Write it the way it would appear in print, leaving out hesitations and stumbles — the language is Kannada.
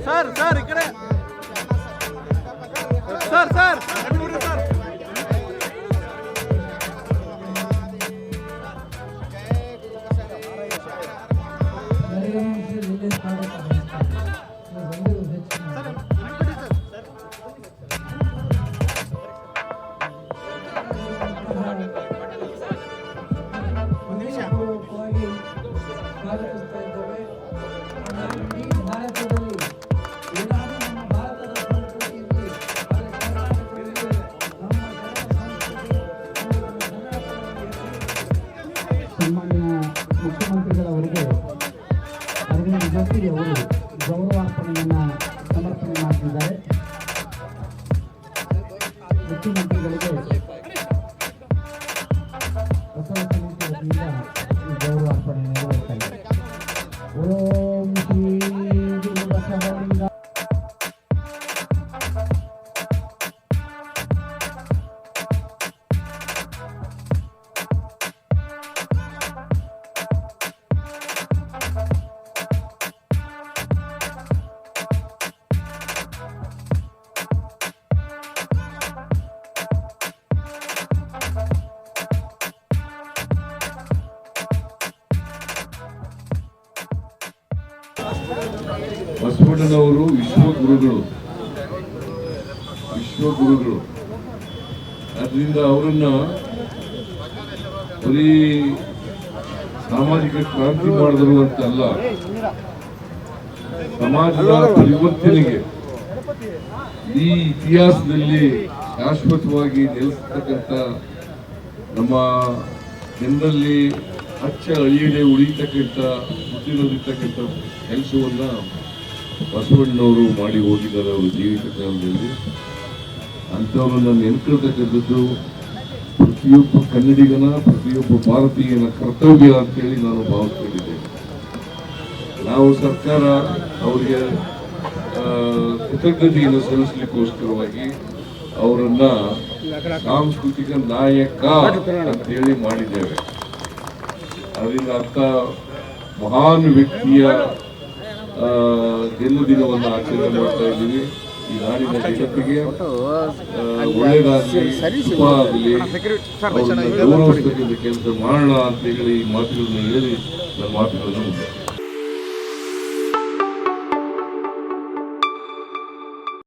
ಸರ್ ಸರ್ ಈ ಕಡೆ ಸರ್ ಸರ್ ಸರ್ ಸನ್ಮಾನ್ಯ ಮುಖ್ಯಮಂತ್ರಿಗಳವರಿಗೆ ಅರವಿಂದ್ ಜೋಶಿ ಅವರು ಗೌರವಾರ್ಪಣೆಯನ್ನು ಸಮರ್ಪಣೆ ಮಾಡುತ್ತಿದ್ದಾರೆ. ಮುಖ್ಯಮಂತ್ರಿಗಳಿಗೆ ಬಸವ ಸಮಿತಿ ವತಿಯಿಂದ ಈ ಗೌರವಾರ್ಪಣೆ ನೆರವೇರ್ತಾ ಇದೆ. ಓಂ ಶ್ರೀ ಗುರು ಬಸವಲಿಂಗ. ಬಸವಣ್ಣನವರು ವಿಶ್ವಗುರುಗಳು. ಅದರಿಂದ ಅವರನ್ನ ಬರೀ ಸಾಮಾಜಿಕ ಕ್ರಾಂತಿ ಮಾಡಿದ್ರು ಅಂತಲ್ಲ, ಸಮಾಜದ ಪರಿವರ್ತನೆಗೆ ಈ ಇತಿಹಾಸದಲ್ಲಿ ಶಾಶ್ವತವಾಗಿ ನೆಲೆಸತಕ್ಕಂಥ ನಮ್ಮ ಜನರಲ್ಲಿ ಅಚ್ಚ ಅಳಿಯದೆ ಉಳಿತಕ್ಕಂಥ ಮುತ್ತಿನತಕ್ಕಂಥ ಕೆಲಸವನ್ನ ಬಸವಣ್ಣನವರು ಮಾಡಿ ಹೋಗಿದ್ದಾರೆ ಅವರ ಜೀವಿತ ಕಾಲದಲ್ಲಿ. ಅಂಥವ್ರನ್ನ ನೆನ್ಕೊಳ್ತಕ್ಕಂಥದ್ದು ಪ್ರತಿಯೊಬ್ಬ ಕನ್ನಡಿಗನ, ಪ್ರತಿಯೊಬ್ಬ ಭಾರತೀಯನ ಕರ್ತವ್ಯ ಅಂತೇಳಿ ನಾನು ಭಾವಿಸ್ಕೊಂಡಿದ್ದೇನೆ. ನಾವು ಸರ್ಕಾರ ಅವರಿಗೆ ಕೃತಜ್ಞತೆಯನ್ನು ಸಲ್ಲಿಸಲಿಕ್ಕೋಸ್ಕರವಾಗಿ ಅವರನ್ನ ಸಾಂಸ್ಕೃತಿಕ ನಾಯಕ ಅಂತೇಳಿ ಮಾಡಿದ್ದೇವೆ. ಅದರಿಂದ ಅರ್ಥ ಮಹಾನ್ ವ್ಯಕ್ತಿಯ ಜನ್ಮದಿನವನ್ನು ಆಚರಣೆ ಮಾಡ್ತಾ ಇದ್ದೀವಿ. ಈ ನಾಡಿನ ಜನತೆಗೆ ಒಳ್ಳೆಯದಾಗಲಿ, ಶುಭ ಆಗಲಿ, ಅವರನ್ನು ಗೌರವಿಸತಕ್ಕಂಥ ಕೆಲಸ ಮಾಡೋಣ ಅಂತ ಹೇಳಿ ಈ ಮಾತುಗಳನ್ನು ಹೇಳಿ ನನ್ನ ಮಾತುಗಳನ್ನು